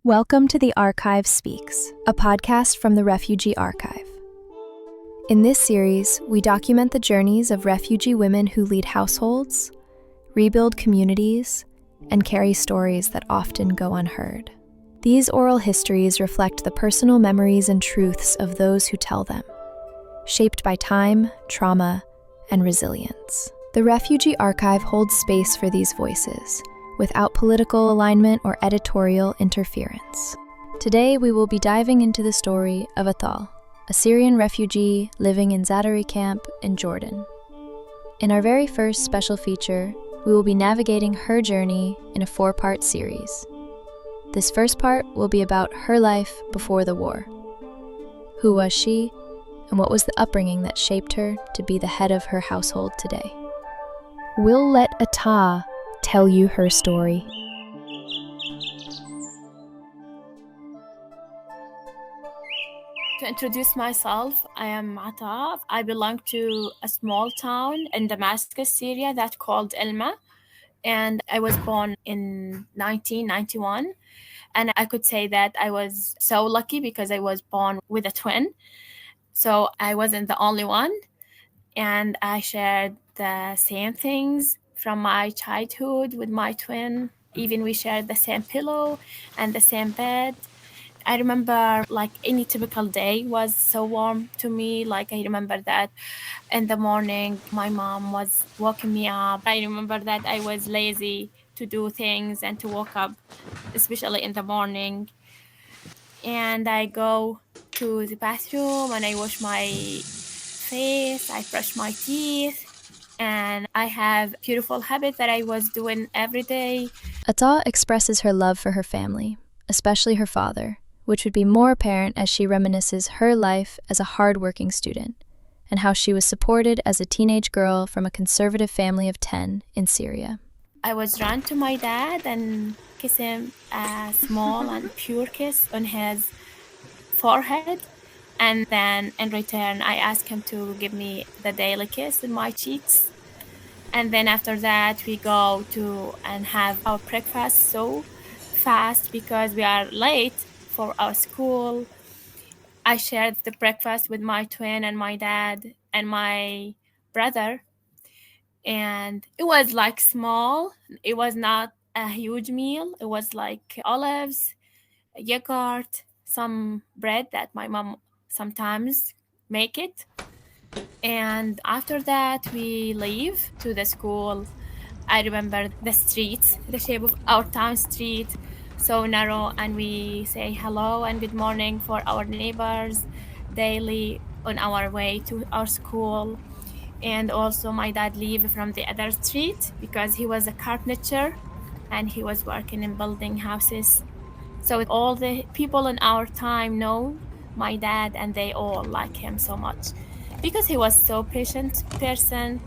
Welcome to The Archive Speaks, a podcast from the Refugee Archive. In this series, we document the journeys of refugee women who lead households, rebuild communities, and carry stories that often go unheard. These oral histories reflect the personal memories and truths of those who tell them, shaped by time, trauma, and resilience. The Refugee Archive holds space for these voices, without political alignment or editorial interference. Today, we will be diving into the story of Ataa, a Syrian refugee living in Zaatari camp in Jordan. In our very first special feature, we will be navigating her journey in a 4-part series. This first part will be about her life before the war. Who was she, and what was the upbringing that shaped her to be the head of her household today? We'll let Ataa tell you her story. To introduce myself, I am Ataa. I belong to a small town in Damascus, Syria, that's called Elma. And I was born in 1991. And I could say that I was so lucky because I was born with a twin. So I wasn't the only one. And I shared the same things from my childhood with my twin. Even we shared the same pillow and the same bed. I remember like any typical day was so warm to me. Like I remember that in the morning, my mom was waking me up. I remember that I was lazy to do things and to wake up, especially in the morning. And I go to the bathroom and I wash my face, I brush my teeth. And I have beautiful habits that I was doing every day. Ataa expresses her love for her family, especially her father, which would be more apparent as she reminisces her life as a hard-working student and how she was supported as a teenage girl from a conservative family of 10 in Syria. I was run to my dad and kiss him a small and pure kiss on his forehead. And then in return, I asked him to give me the daily kiss in my cheeks. And then after that, we go to and have our breakfast so fast because we are late for our school. I shared the breakfast with my twin and my dad and my brother. And it was like small. It was not a huge meal. It was like olives, yogurt, some bread that my mom sometimes make it. And after that, we leave to the school. I remember the streets, the shape of our town street, so narrow, and we say hello and good morning for our neighbors daily on our way to our school. And also my dad leave from the other street because he was a carpenter and he was working in building houses. So all the people in our time know my dad and they all like him so much because he was so patient person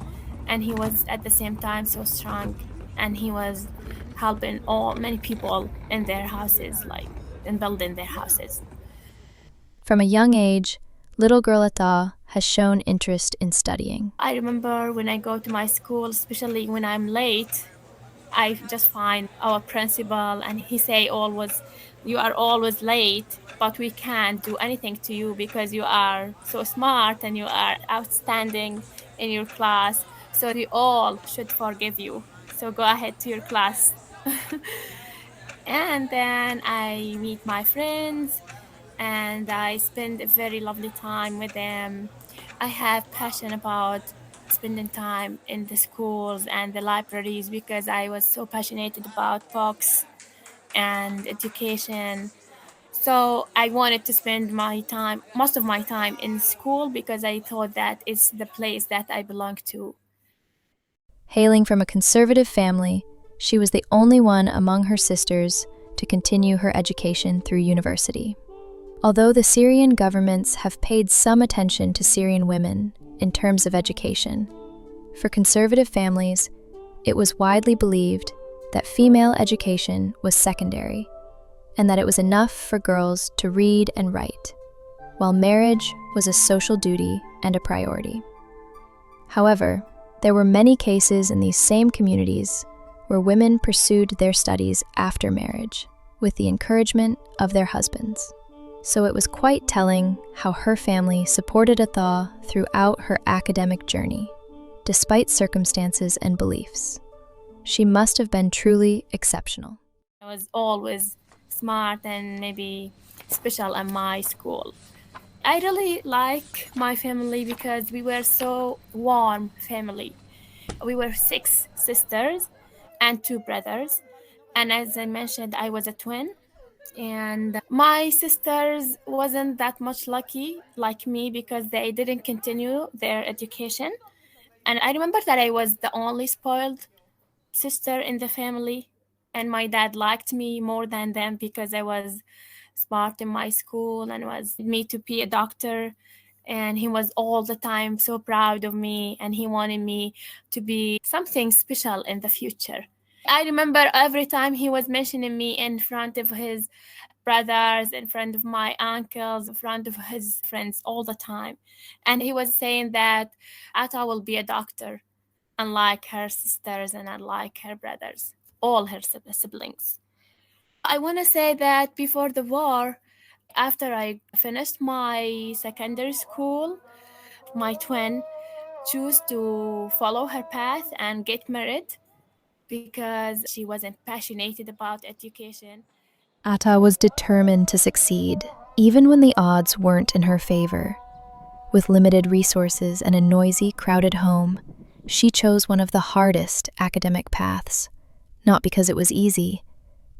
and he was at the same time so strong and he was helping many people in their houses, like in building their houses. From a young age, little girl Ataa has shown interest in studying. I remember when I go to my school, especially when I'm late, I just find our principal and he say always, you are always late, but we can't do anything to you because you are so smart and you are outstanding in your class. So we all should forgive you. So go ahead to your class. And then I meet my friends and I spend a very lovely time with them. I have passion about spending time in the schools and the libraries because I was so passionate about books and education. So I wanted to spend most of my time in school because I thought that it's the place that I belong to. Hailing from a conservative family, she was the only one among her sisters to continue her education through university. Although the Syrian governments have paid some attention to Syrian women in terms of education, for conservative families, it was widely believed that female education was secondary and that it was enough for girls to read and write, while marriage was a social duty and a priority. However, there were many cases in these same communities where women pursued their studies after marriage, with the encouragement of their husbands. So it was quite telling how her family supported Ataa throughout her academic journey, despite circumstances and beliefs. She must have been truly exceptional. I was always smart and maybe special in my school. I really like my family because we were so warm family. We were 6 sisters and 2 brothers. And as I mentioned, I was a twin. And my sisters wasn't that much lucky like me because they didn't continue their education. And I remember that I was the only spoiled sister in the family, and my dad liked me more than them because I was smart in my school and was me to be a doctor, and he was all the time so proud of me and he wanted me to be something special in the future. I remember every time he was mentioning me in front of his brothers, in front of my uncles, in front of his friends all the time, and he was saying that Ata will be a doctor, unlike her sisters and unlike her brothers, all her siblings. I want to say that before the war, after I finished my secondary school, my twin chose to follow her path and get married because she wasn't passionate about education. Ataa was determined to succeed, even when the odds weren't in her favor. With limited resources and a noisy, crowded home, she chose one of the hardest academic paths, not because it was easy,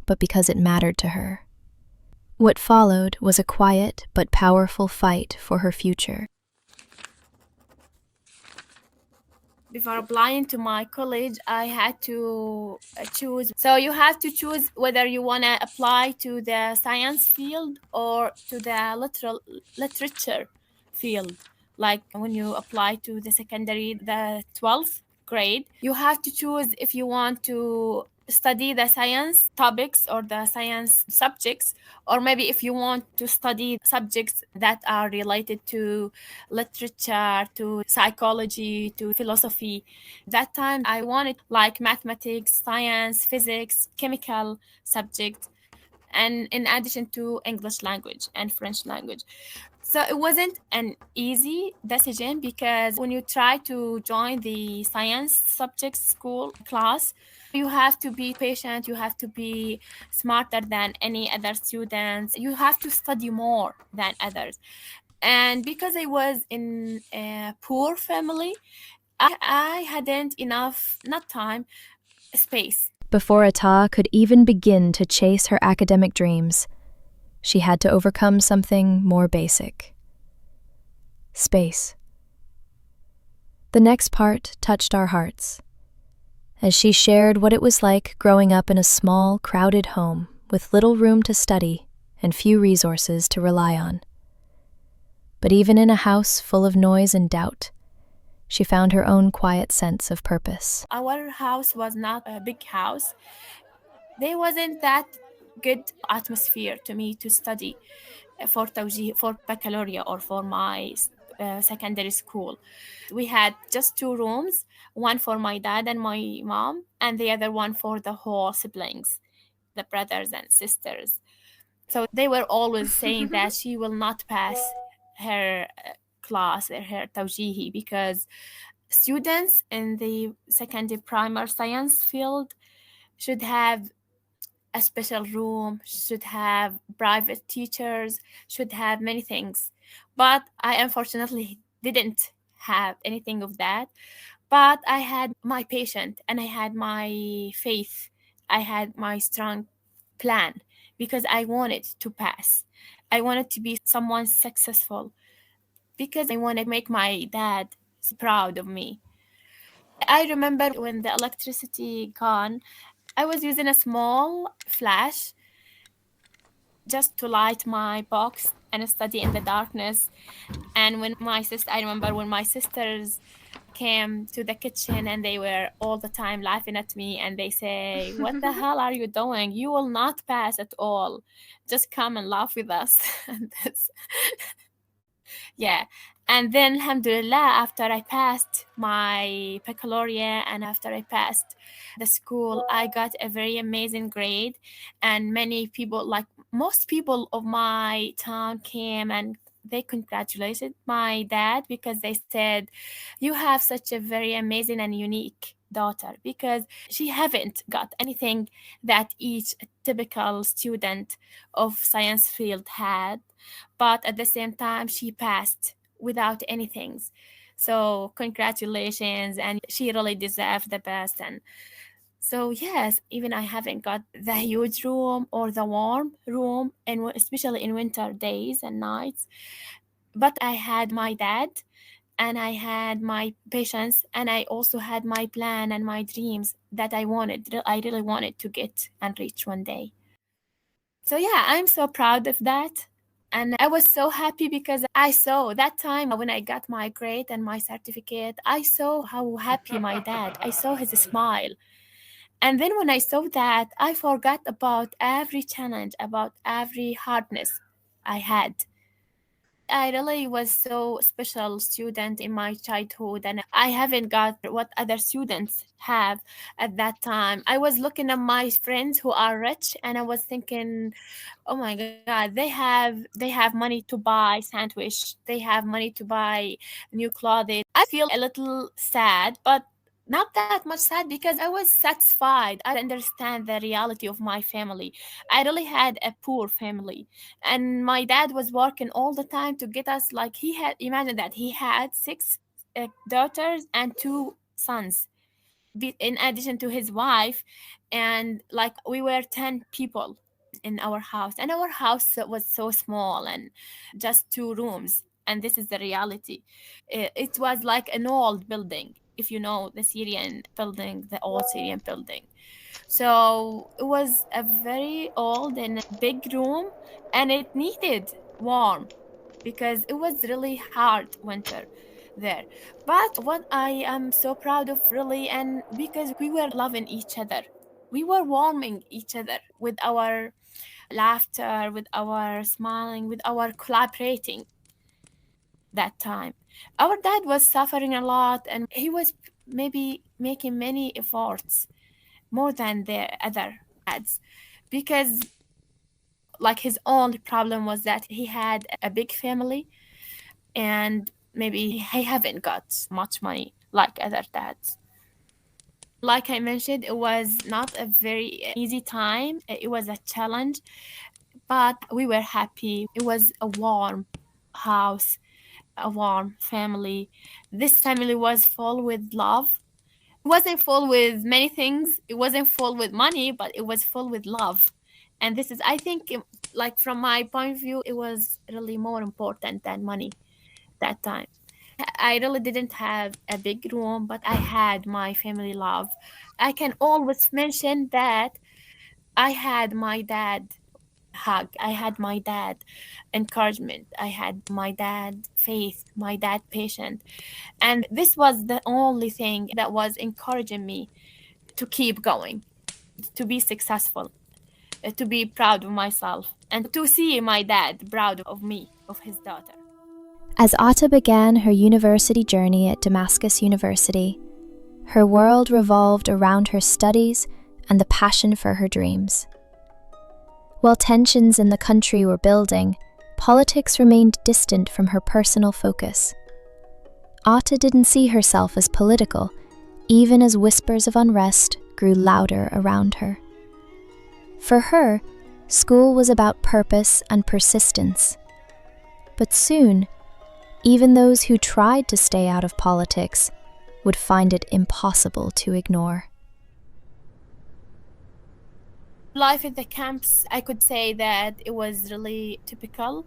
but because it mattered to her. What followed was a quiet but powerful fight for her future. Before applying to my college, I had to choose. So you have to choose whether you want to apply to the science field or to the literature field. Like when you apply to the secondary, the 12th grade, you have to choose if you want to study the science topics or the science subjects, or maybe if you want to study subjects that are related to literature, to psychology, to philosophy. That time I wanted like mathematics, science, physics, chemical subjects, and in addition to English language and French language. So it wasn't an easy decision because when you try to join the science subject school class, you have to be patient, you have to be smarter than any other students, you have to study more than others. And because I was in a poor family, I hadn't enough, not time, space. Before Ataa could even begin to chase her academic dreams, she had to overcome something more basic: space. The next part touched our hearts, as she shared what it was like growing up in a small, crowded home with little room to study and few resources to rely on. But even in a house full of noise and doubt, she found her own quiet sense of purpose. Our house was not a big house. There wasn't that good atmosphere to me to study for for baccalaureate or for my secondary school. We had just 2 rooms, one for my dad and my mom, and the other one for the whole siblings, the brothers and sisters. So they were always saying that she will not pass her class or her tawjihi because students in the secondary primary science field should have a special room, should have private teachers, should have many things. But I unfortunately didn't have anything of that. But I had my patience and I had my faith. I had my strong plan because I wanted to pass. I wanted to be someone successful because I want to make my dad proud of me. I remember when the electricity gone, I was using a small flash just to light my box and study in the darkness. And I remember when my sisters came to the kitchen and they were all the time laughing at me and they say, "What the hell are you doing? You will not pass at all. Just come and laugh with us." And yeah. And then, alhamdulillah, after I passed my baccalaureate and after I passed the school, I got a very amazing grade. And many people, like most people of my town, came and they congratulated my dad because they said, "You have such a very amazing and unique daughter because she haven't got anything that each typical student of science field had, but at the same time she passed without anything. So congratulations, and she really deserved the best." And so yes, even I haven't got the huge room or the warm room, and especially in winter days and nights, but I had my dad and I had my patience, and I also had my plan and my dreams that I really wanted to get and reach one day. So yeah, I'm so proud of that. And I was so happy because I saw that time when I got my grade and my certificate, I saw how happy my dad, I saw his smile. And then when I saw that, I forgot about every challenge, about every hardness I had. I really was so special student in my childhood, and I haven't got what other students have at that time. I was looking at my friends who are rich, and I was thinking, oh my god, they have money to buy sandwich, they have money to buy new clothes. I feel a little sad, but not that much sad because I was satisfied. I understand the reality of my family. I really had a poor family, and my dad was working all the time to get us, like, he had, imagine that he had six daughters and two sons in addition to his wife, and like we were 10 people in our house, and our house was so small and just two rooms. And this is the reality. It was like an old building, if you know the Syrian building, the old Syrian building. So it was a very old and big room, and it needed warm because it was really hard winter there. But what I am so proud of, really, and because we were loving each other, we were warming each other with our laughter, with our smiling, with our collaborating that time. Our dad was suffering a lot, and he was maybe making many efforts more than the other dads because like his only problem was that he had a big family, and maybe he haven't got much money like other dads. Like I mentioned, it was not a very easy time. It was a challenge, but we were happy. It was a warm house, a warm family. This family was full with love. It wasn't full with many things. It wasn't full with money, but it was full with love. And this is, I think, like from my point of view, it was really more important than money that time. I really didn't have a big room, but I had my family love. I can always mention that I had my dad hug, I had my dad encouragement, I had my dad faith, my dad patient. And this was the only thing that was encouraging me to keep going, to be successful, to be proud of myself, and to see my dad proud of me, of his daughter. As Ataa began her university journey at Damascus University, her world revolved around her studies and the passion for her dreams. While tensions in the country were building, politics remained distant from her personal focus. Ataa didn't see herself as political, even as whispers of unrest grew louder around her. For her, school was about purpose and persistence. But soon, even those who tried to stay out of politics would find it impossible to ignore. Life at the camps, I could say that it was really typical,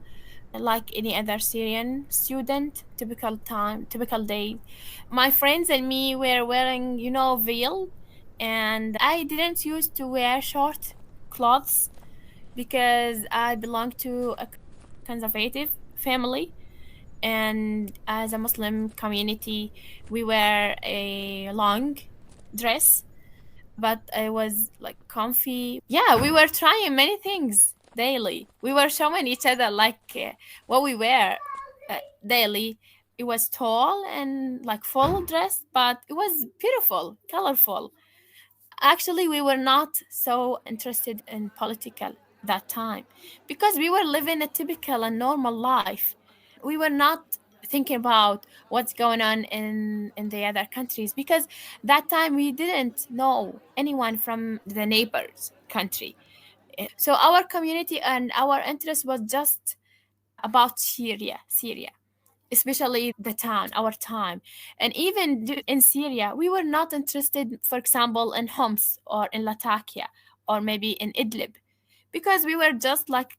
like any other Syrian student, typical time, typical day. My friends and me were wearing, veil, and I didn't used to wear short clothes because I belong to a conservative family, and as a Muslim community, we wear a long dress, but I was like comfy. Yeah, we were trying many things daily. We were showing each other like what we wear daily. It was tall and like full dress, but it was beautiful, colorful. Actually, we were not so interested in political that time because we were living a typical and normal life. We were not thinking about what's going on in the other countries because that time we didn't know anyone from the neighbors country. So our community and our interest was just about Syria, especially the town, our time. And even in Syria, we were not interested, for example, in Homs or in Latakia or maybe in Idlib, because we were just like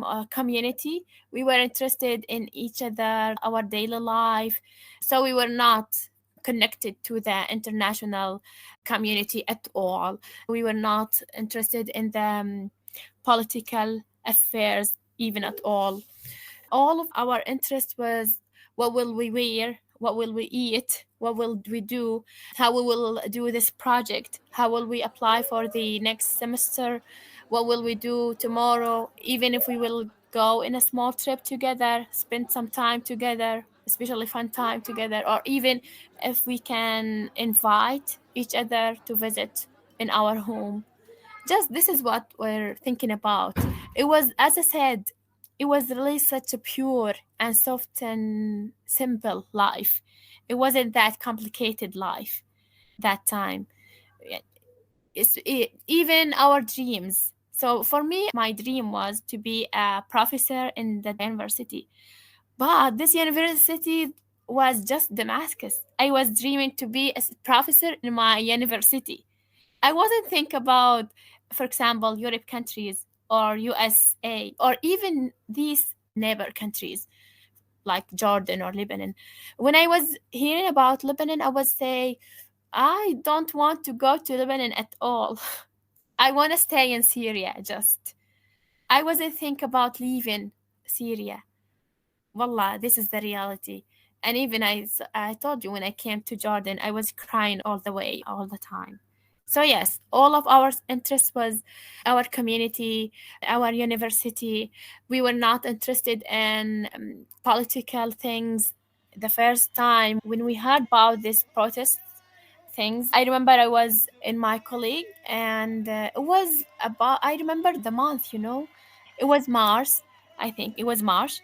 a community. We were interested in each other, our daily life. So we were not connected to the international community at all. We were not interested in the political affairs even at all. All of our interest was what will we wear, what will we eat, what will we do, how we will do this project, how will we apply for the next semester, what will we do tomorrow, even if we will go in a small trip together, spend some time together, especially fun time together, or even if we can invite each other to visit in our home. Just this is what we're thinking about. It was, as I said, it was really such a pure and soft and simple life. It wasn't that complicated life that time. Even our dreams. So for me, my dream was to be a professor in the university. But this university was just Damascus. I was dreaming to be a professor in my university. I wasn't think about, for example, Europe countries or USA or even these neighbor countries like Jordan or Lebanon. When I was hearing about Lebanon, I would say, I don't want to go to Lebanon at all. I want to stay in Syria just. I wasn't think about leaving Syria. Wallah, this is the reality. And even I told you when I came to Jordan, I was crying all the way, all the time. So yes, all of our interest was our community, our university. We were not interested in political things. The first time when we heard about this protest things, I remember I was in my colleague, and it was about, I remember the month, it was March. I think it was March.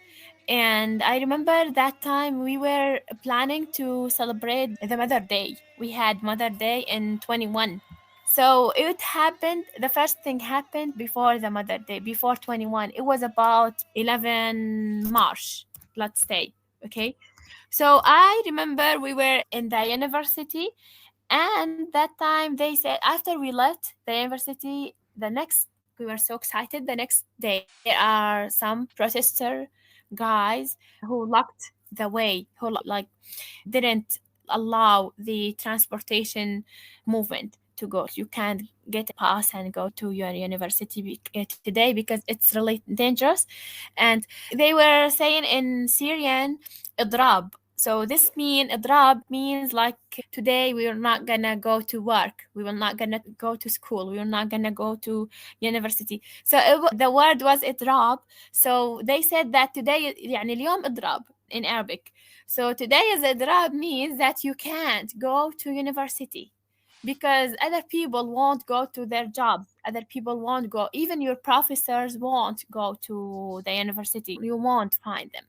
And I remember that time we were planning to celebrate the Mother Day. We had Mother Day in 21. So it happened, the first thing happened before the Mother Day, before 21. It was about 11 March, let's say. Okay. So I remember we were in the university, and that time they said after we left the university, we were so excited. The next day, there are some protester guys who locked the way, who like didn't allow the transportation movement to go. You can't get a pass and go to your university today because it's really dangerous. And they were saying in Syrian, "Idrab." So this idrab means like today we are not gonna go to work, we will not gonna go to school, we are not gonna go to university. So the word was idrab. So they said that today يعني اليوم idrab in Arabic. So today is idrab means that you can't go to university because other people won't go to their jobs, other people won't go, even your professors won't go to the university, you won't find them.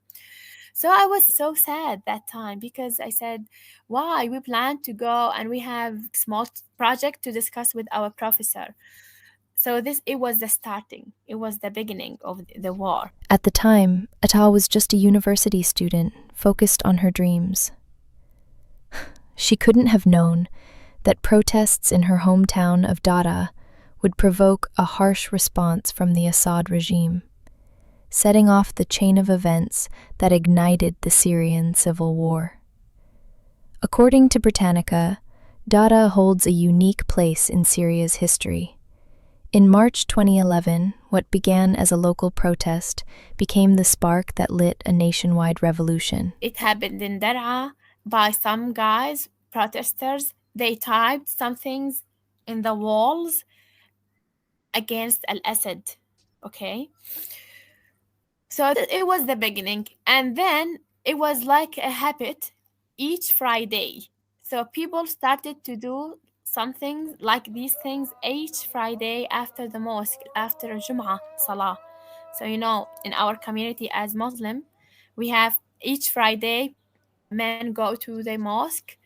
So I was so sad that time because I said, why? We plan to go and we have small project to discuss with our professor. So it was the starting. It was the beginning of the war. At the time, Ataa was just a university student focused on her dreams. She couldn't have known that protests in her hometown of Dara would provoke a harsh response from the Assad regime, setting off the chain of events that ignited the Syrian civil war. According to Britannica, Dara holds a unique place in Syria's history. In March 2011, what began as a local protest became the spark that lit a nationwide revolution. It happened in Dara by some guys, protesters. They typed some things in the walls against Al-Assad, okay? So it was the beginning. And then It was like a habit each Friday. So people started to do something like these things each Friday after the mosque, after Jum'ah Salah. So, in our community as Muslim, we have each Friday men go to the mosque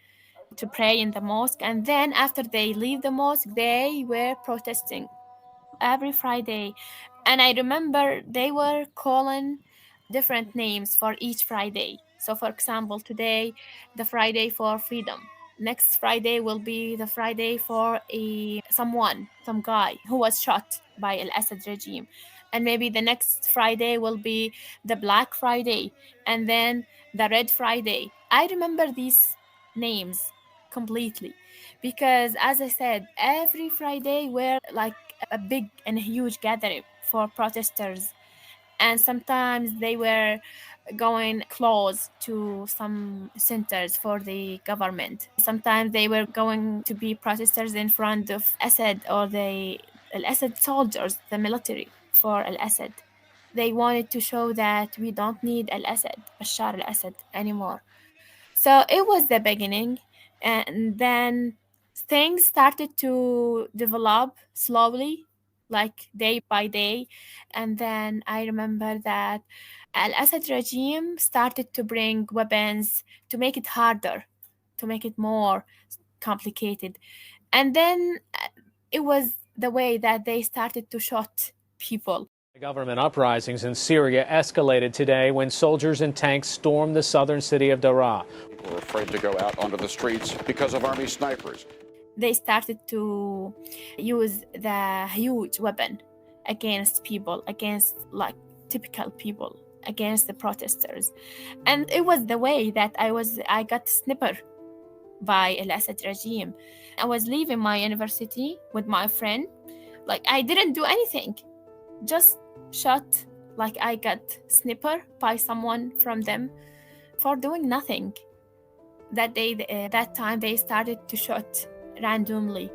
to pray in the mosque, and then after they leave the mosque, they were protesting every Friday. And I remember they were calling different names for each Friday. So, for example, today, the Friday for freedom. Next Friday will be the Friday for some guy who was shot by Al-Assad regime. And maybe the next Friday will be the Black Friday, and then the Red Friday. I remember these names completely because, as I said, every Friday were like a big and huge gathering for protesters, and sometimes they were going close to some centers for the government. Sometimes they were going to be protesters in front of Assad or the Al-Assad soldiers, the military for Al-Assad. They wanted to show that we don't need Al-Assad, Bashar al-Assad anymore. So it was the beginning, and then things started to develop slowly, like day by day. And then I remember that Al-Assad regime started to bring weapons to make it harder, to make it more complicated. And then it was the way that they started to shoot people. Government uprisings in Syria escalated today when soldiers and tanks stormed the southern city of Daraa. People are afraid to go out onto the streets because of army snipers. They started to use the huge weapon against people, against like typical people, against the protesters. And it was the way that I got sniped by Al-Assad regime. I was leaving my university with my friend. Like, I didn't do anything, just shot. Like, I got sniped by someone from them for doing nothing. That time they started to shoot randomly.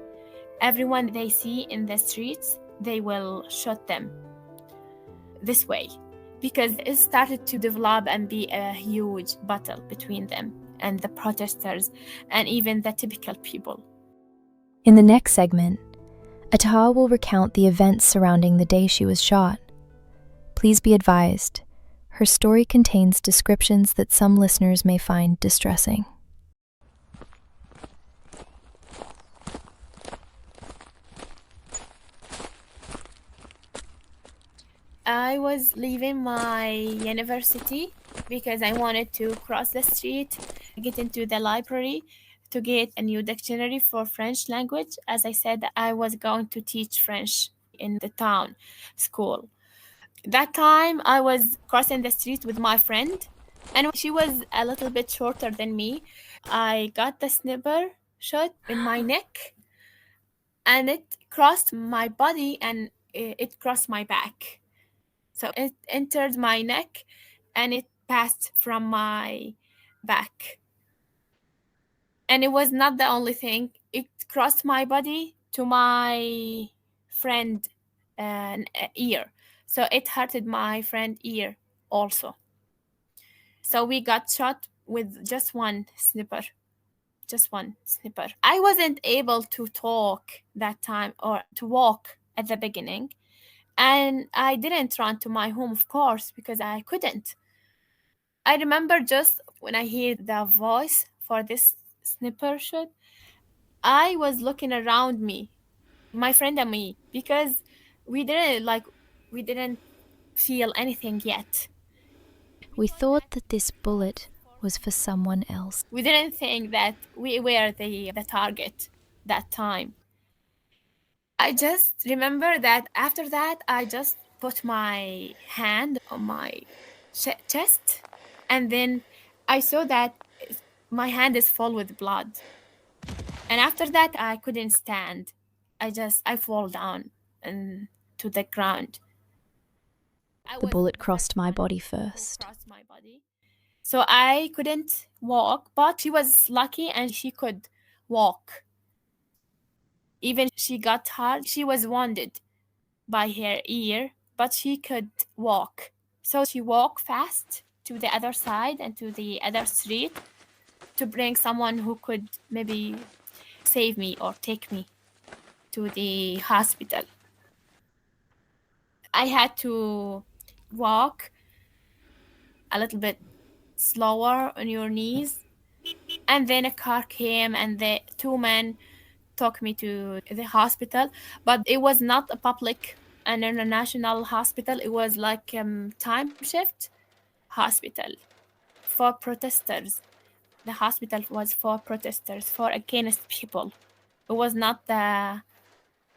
Everyone they see in the streets, they will shoot them this way, because it started to develop and be a huge battle between them and the protesters and even the typical people. In the next segment, Ataa will recount the events surrounding the day she was shot. Please be advised, her story contains descriptions that some listeners may find distressing. I was leaving my university because I wanted to cross the street, get into the library to get a new dictionary for French language. As I said, I was going to teach French in the town school. That time I was crossing the street with my friend, and she was a little bit shorter than me. I got the sniper shot in my neck, and it crossed my body and it crossed my back. So it entered my neck and it passed from my back. And it was not the only thing. It crossed my body to my friend ear. So it hurted my friend ear also. So we got shot with just one sniper. I wasn't able to talk that time or to walk at the beginning. And I didn't run to my home, of course, because I couldn't. I remember just when I hear the voice for this sniper shot, I was looking around me, my friend and me, because we didn't feel anything yet. We thought that this bullet was for someone else. We didn't think that we were the target that time. I just remember that after that, I just put my hand on my chest, and then I saw that my hand is full with blood. And after that, I couldn't stand. I fall down and to the ground. The bullet crossed my body first. So I couldn't walk, but she was lucky and she could walk. Even she got hurt, she was wounded by her ear, but she could walk. So she walked fast to the other side and to the other street to bring someone who could maybe save me or take me to the hospital. I had to walk a little bit slower on your knees, and then a car came and the two men took me to the hospital, but it was not a public and international hospital. It was like time shift hospital for protesters. The hospital was for protesters, for against people. It was not the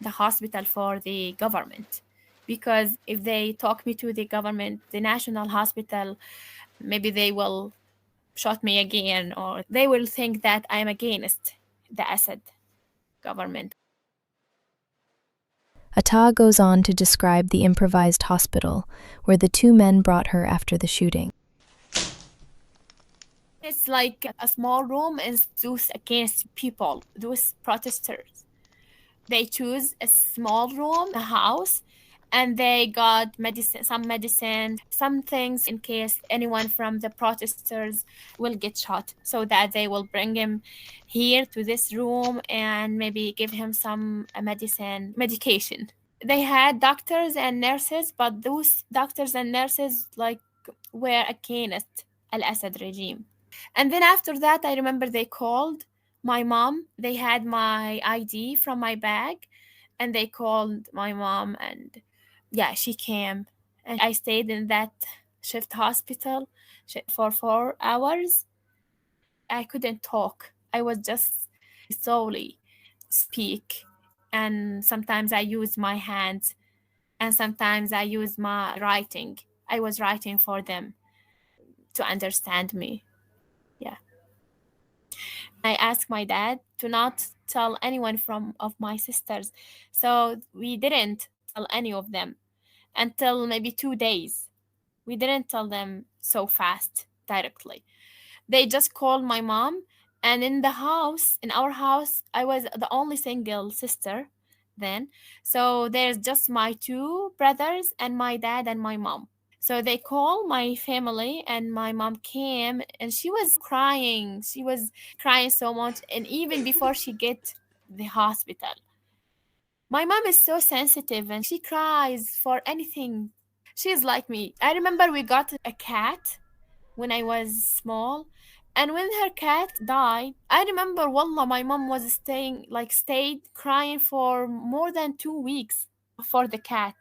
hospital for the government, because if they talk me to the government, the national hospital, maybe they will shot me again, or they will think that I am against the Assad government. Ataa goes on to describe the improvised hospital where the two men brought her after the shooting. It's like a small room is those against people, those protesters. They choose a small room, a house, and they got medicine, some things in case anyone from the protesters will get shot, so that they will bring him here to this room and maybe give him some medication. They had doctors and nurses, but those doctors and nurses were against al-Assad regime. And then after that, I remember they called my mom. They had my ID from my bag, and they called my mom, and she came, and I stayed in that shift hospital for 4 hours. I couldn't talk. I was just slowly speak, and sometimes I use my hands, and sometimes I use my writing. I was writing for them to understand me. Yeah. I asked my dad to not tell anyone of my sisters, so we didn't tell any of them until maybe 2 days. We didn't tell them so fast directly. They just called my mom, and in our house, I was the only single sister then. So there's just my 2 brothers and my dad and my mom. So they called my family, and my mom came, and she was crying. She was crying so much, and even before she get the hospital. My mom is so sensitive, and she cries for anything. She's like me. I remember we got a cat when I was small, and when her cat died, I remember, wallah, my mom was stayed crying for more than 2 weeks for the cat.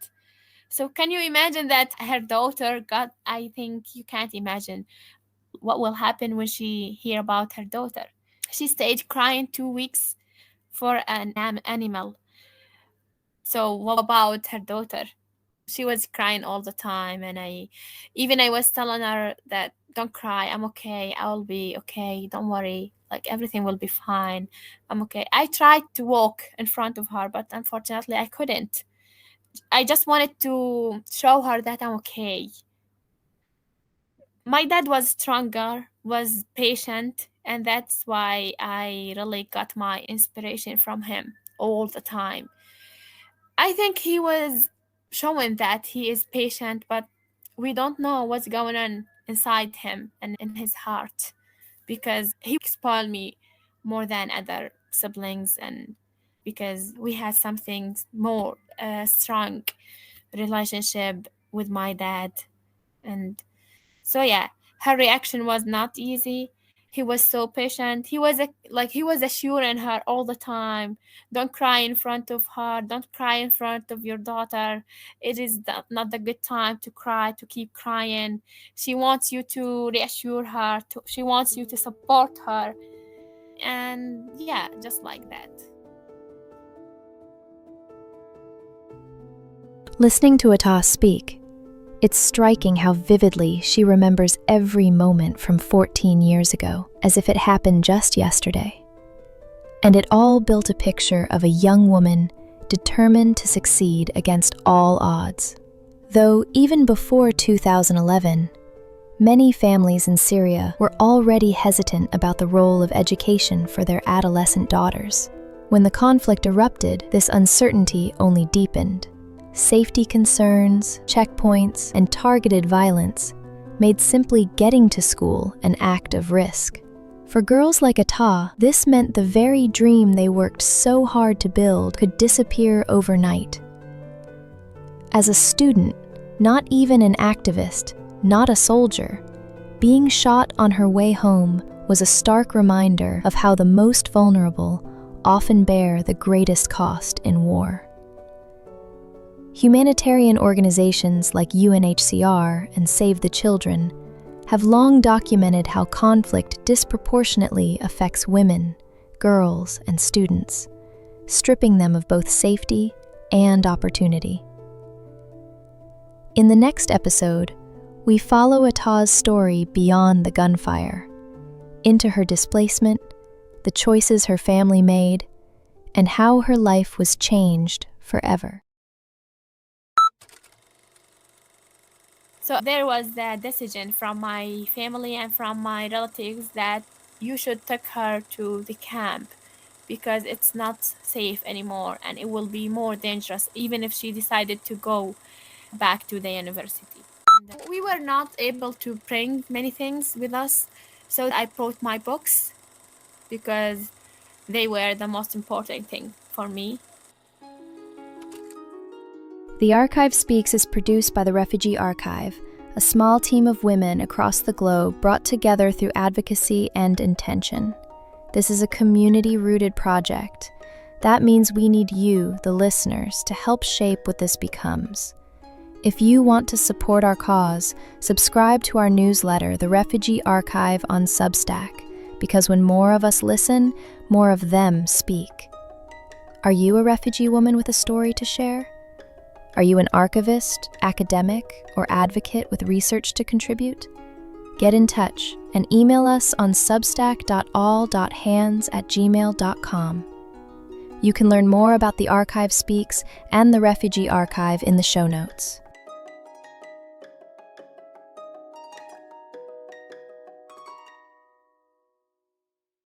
So can you imagine that her daughter got, I think you can't imagine what will happen when she hear about her daughter. She stayed crying 2 weeks for an animal. So what about her daughter? She was crying all the time, and I was telling her that don't cry, I'm okay, I will be okay, don't worry, everything will be fine, I'm okay. I tried to walk in front of her, but unfortunately I couldn't. I just wanted to show her that I'm okay. My dad was stronger, was patient, and that's why I really got my inspiration from him all the time. I think he was showing that he is patient, but we don't know what's going on inside him and in his heart, because he spoiled me more than other siblings, and because we had something more strong relationship with my dad. And so her reaction was not easy. He was so patient. He was assuring her all the time, don't cry in front of her, don't cry in front of your daughter. It is not the good time to cry, to keep crying. She wants you to reassure her, she wants you to support her. And just like that. Listening to Ataa speak, it's striking how vividly she remembers every moment from 14 years ago, as if it happened just yesterday. And it all built a picture of a young woman determined to succeed against all odds. Though even before 2011, many families in Syria were already hesitant about the role of education for their adolescent daughters. When the conflict erupted, this uncertainty only deepened. Safety concerns, checkpoints, and targeted violence made simply getting to school an act of risk. For girls like Ataa, this meant the very dream they worked so hard to build could disappear overnight. As a student, not even an activist, not a soldier, being shot on her way home was a stark reminder of how the most vulnerable often bear the greatest cost in war. Humanitarian organizations like UNHCR and Save the Children have long documented how conflict disproportionately affects women, girls, and students, stripping them of both safety and opportunity. In the next episode, we follow Ataa's story beyond the gunfire, into her displacement, the choices her family made, and how her life was changed forever. So there was the decision from my family and from my relatives that you should take her to the camp because it's not safe anymore and it will be more dangerous even if she decided to go back to the university. We were not able to bring many things with us, so I brought my books because they were the most important thing for me. The Archive Speaks is produced by the Refugee Archive, a small team of women across the globe brought together through advocacy and intention. This is a community-rooted project. That means we need you, the listeners, to help shape what this becomes. If you want to support our cause, subscribe to our newsletter, The Refugee Archive, on Substack, because when more of us listen, more of them speak. Are you a refugee woman with a story to share? Are you an archivist, academic, or advocate with research to contribute? Get in touch and email us on substack.all.hands@gmail.com. You can learn more about the Archive Speaks and the Refugee Archive in the show notes.